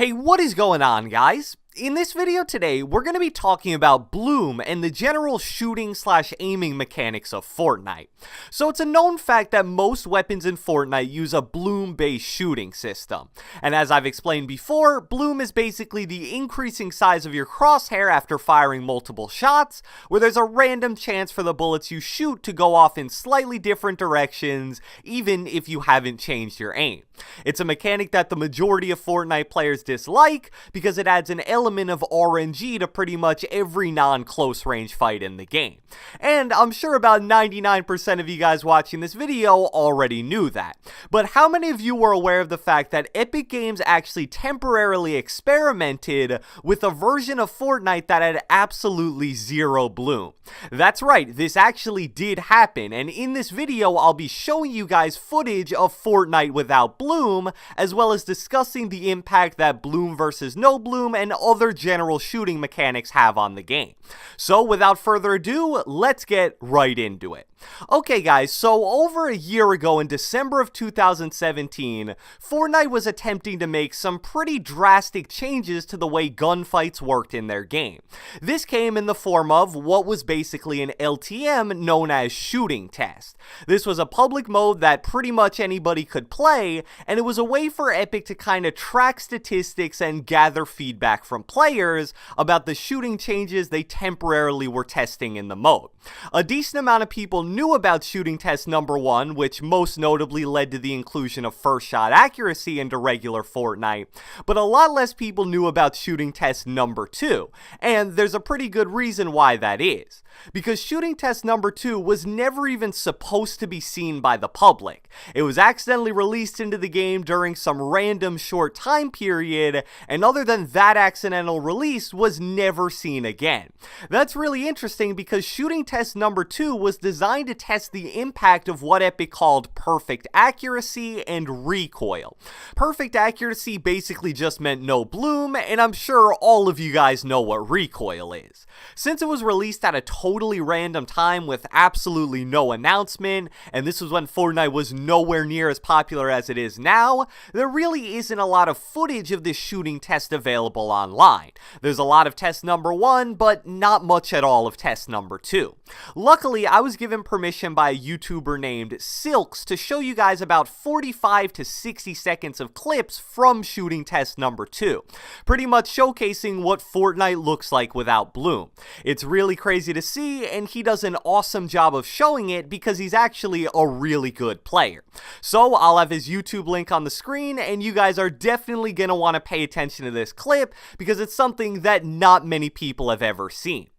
Hey, what is going on, guys? In this video today, we're going to be talking about bloom and the general shooting/aiming mechanics of Fortnite. So it's a known fact that most weapons in Fortnite use a bloom-based shooting system. And as I've explained before, bloom is basically the increasing size of your crosshair after firing multiple shots, where there's a random chance for the bullets you shoot to go off in slightly different directions, even if you haven't changed your aim. It's a mechanic that the majority of Fortnite players dislike because it adds an element of RNG to pretty much every non-close range fight in the game. And I'm sure about 99% of you guys watching this video already knew that. But how many of you were aware of the fact that Epic Games actually temporarily experimented with a version of Fortnite that had absolutely zero bloom? That's right, this actually did happen, and in this video I'll be showing you guys footage of Fortnite without bloom, as well as discussing the impact that bloom versus no bloom and other general shooting mechanics have on the game. So without further ado, let's get right into it. Okay guys, so over a year ago in December of 2017, Fortnite was attempting to make some pretty drastic changes to the way gunfights worked in their game. This came in the form of what was basically an LTM known as shooting test. This was a public mode that pretty much anybody could play, and it was a way for Epic to kind of track statistics and gather feedback from players about the shooting changes they temporarily were testing in the mode. A decent amount of people knew about shooting test number 1, which most notably led to the inclusion of first shot accuracy into regular Fortnite, but a lot less people knew about shooting test number 2, and there's a pretty good reason why that is. Because shooting test number 2 was never even supposed to be seen by the public. It was accidentally released into the game during some random short time period, and other than that accidental release, was never seen again. That's really interesting because shooting test number 2 was designed to test the impact of what Epic called perfect accuracy and recoil. Perfect accuracy basically just meant no bloom, and I'm sure all of you guys know what recoil is. Since it was released at a totally random time with absolutely no announcement, and this was when Fortnite was nowhere near as popular as it is now, there really isn't a lot of footage of this shooting test available online. There's a lot of test number 1, but not much at all of test number 2. Luckily, I was given permission by a YouTuber named Silks to show you guys about 45 to 60 seconds of clips from shooting test number 2, pretty much showcasing what Fortnite looks like without bloom. It's really crazy to see, and he does an awesome job of showing it because he's actually a really good player. So I'll have his YouTube link on the screen, and you guys are definitely going to want to pay attention to this clip because it's something that not many people have ever seen.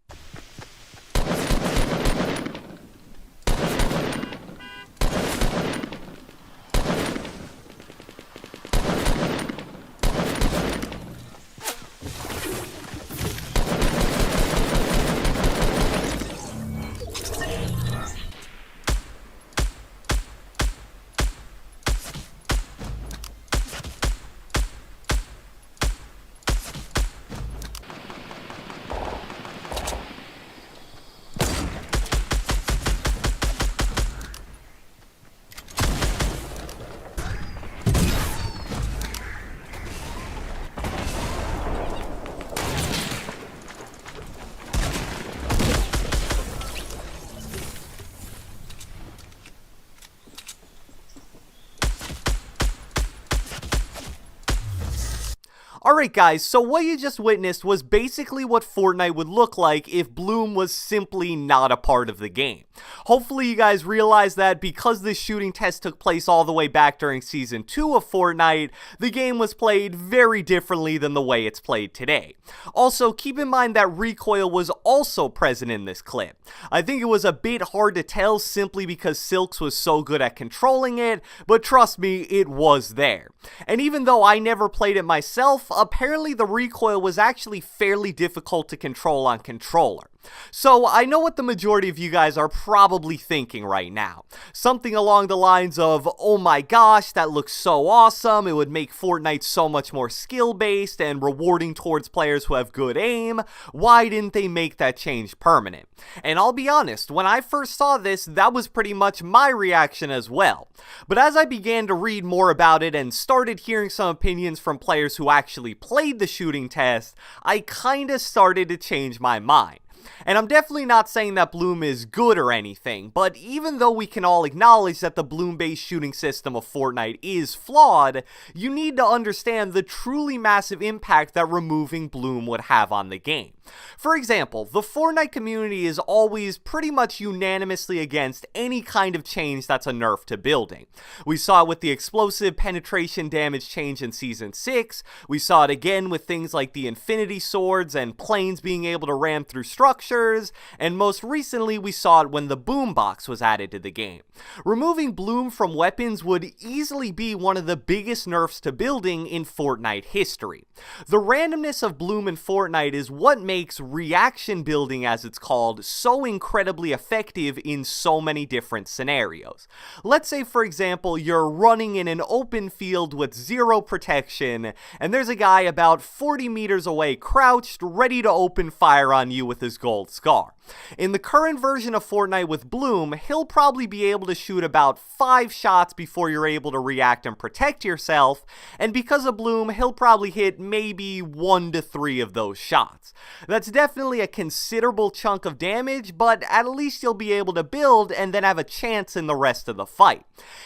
Alright guys, so what you just witnessed was basically what Fortnite would look like if bloom was simply not a part of the game. Hopefully you guys realize that because this shooting test took place all the way back during Season 2 of Fortnite, the game was played very differently than the way it's played today. Also, keep in mind that recoil was also present in this clip. I think it was a bit hard to tell simply because Silks was so good at controlling it, but trust me, it was there. And even though I never played it myself, apparently the recoil was actually fairly difficult to control on controller. So I know what the majority of you guys are probably thinking right now. Something along the lines of, oh my gosh, that looks so awesome, it would make Fortnite so much more skill-based and rewarding towards players who have good aim. Why didn't they make that change permanent? And I'll be honest, when I first saw this, that was pretty much my reaction as well. But as I began to read more about it and started hearing some opinions from players who actually played the shooting test, I kinda started to change my mind. And I'm definitely not saying that Bloom is good or anything, but even though we can all acknowledge that the Bloom-based shooting system of Fortnite is flawed, you need to understand the truly massive impact that removing Bloom would have on the game. For example, the Fortnite community is always pretty much unanimously against any kind of change that's a nerf to building. We saw it with the explosive penetration damage change in Season 6, we saw it again with things like the Infinity Swords and planes being able to ram through structures, and most recently we saw it when the boombox was added to the game. Removing Bloom from weapons would easily be one of the biggest nerfs to building in Fortnite history. The randomness of Bloom in Fortnite is what makes reaction building, as it's called, so incredibly effective in so many different scenarios. Let's say, for example, you're running in an open field with zero protection, and there's a guy about 40 meters away crouched, ready to open fire on you with his gold scar. In the current version of Fortnite with Bloom, he'll probably be able to shoot about 5 shots before you're able to react and protect yourself, and because of Bloom, he'll probably hit maybe 1 to 3 of those shots. That's definitely a considerable chunk of damage, but at least you'll be able to build and then have a chance in the rest of the fight.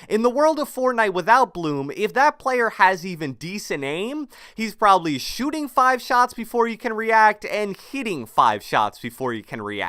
In the world of Fortnite without Bloom, if that player has even decent aim, he's probably shooting 5 shots before you can react and hitting 5 shots before you can react.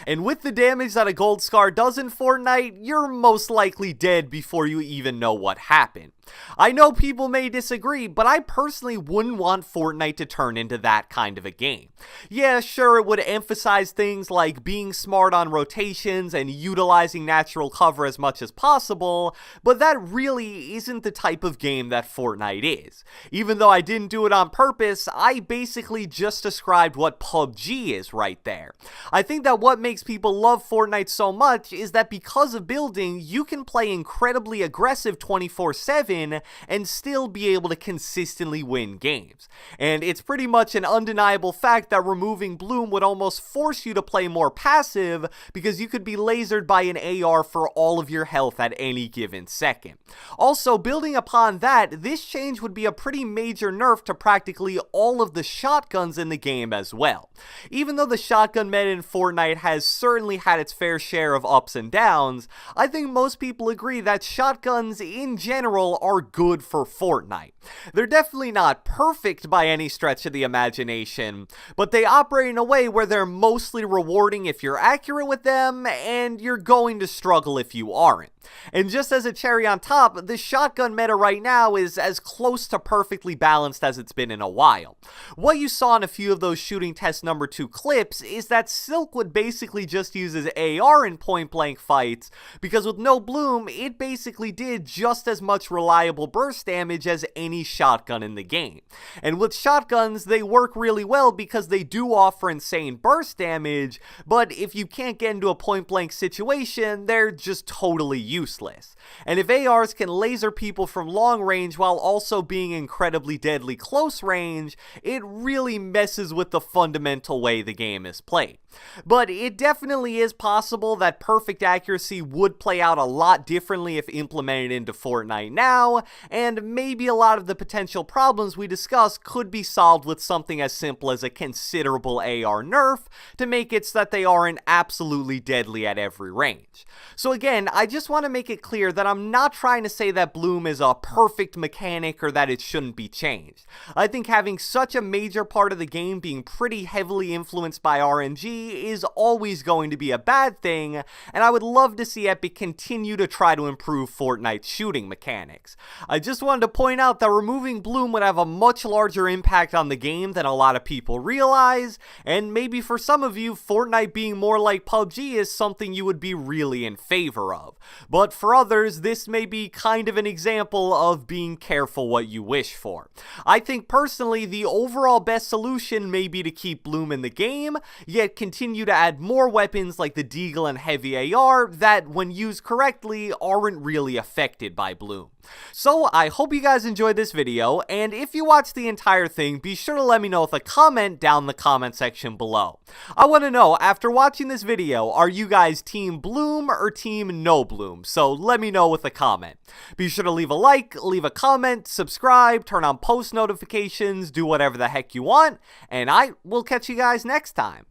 And with the damage that a gold scar does in Fortnite, you're most likely dead before you even know what happened. I know people may disagree, but I personally wouldn't want Fortnite to turn into that kind of a game. Yeah, sure, it would emphasize things like being smart on rotations and utilizing natural cover as much as possible, but that really isn't the type of game that Fortnite is. Even though I didn't do it on purpose, I basically just described what PUBG is right there. I think that what makes people love Fortnite so much is that because of building, you can play incredibly aggressive 24/7 and still be able to consistently win games. And it's pretty much an undeniable fact that removing Bloom would almost force you to play more passive because you could be lasered by an AR for all of your health at any given second. Also, building upon that, this change would be a pretty major nerf to practically all of the shotguns in the game as well. Even though the shotgun meta in Fortnite has certainly had its fair share of ups and downs, I think most people agree that shotguns in general are good for Fortnite. They're definitely not perfect by any stretch of the imagination, but they operate in a way where they're mostly rewarding if you're accurate with them, and you're going to struggle if you aren't. And just as a cherry on top, the shotgun meta right now is as close to perfectly balanced as it's been in a while. What you saw in a few of those shooting test number 2 clips is that Silkwood basically just uses AR in point blank fights, because with no Bloom, it basically did just as much reliable burst damage as any shotgun in the game. And with shotguns, they work really well because they do offer insane burst damage, but if you can't get into a point blank situation, they're just totally useless. And if ARs can laser people from long range while also being incredibly deadly close range, it really messes with the fundamental way the game is played. But it definitely is possible that perfect accuracy would play out a lot differently if implemented into Fortnite now, and maybe a lot of the potential problems we discussed could be solved with something as simple as a considerable AR nerf to make it so that they aren't absolutely deadly at every range. So again, I just want to make it clear that I'm not trying to say that Bloom is a perfect mechanic or that it shouldn't be changed. I think having such a major part of the game being pretty heavily influenced by RNG is always going to be a bad thing, and I would love to see Epic continue to try to improve Fortnite's shooting mechanics. I just wanted to point out that removing Bloom would have a much larger impact on the game than a lot of people realize, and maybe for some of you, Fortnite being more like PUBG is something you would be really in favor of. But for others, this may be kind of an example of being careful what you wish for. I think personally, the overall best solution may be to keep Bloom in the game, yet continue to add had more weapons like the Deagle and Heavy AR that, when used correctly, aren't really affected by bloom. So I hope you guys enjoyed this video, and if you watched the entire thing, be sure to let me know with a comment down in the comment section below. I want to know, after watching this video, are you guys team bloom or team no bloom? So let me know with a comment. Be sure to leave a like, leave a comment, subscribe, turn on post notifications, do whatever the heck you want, and I will catch you guys next time.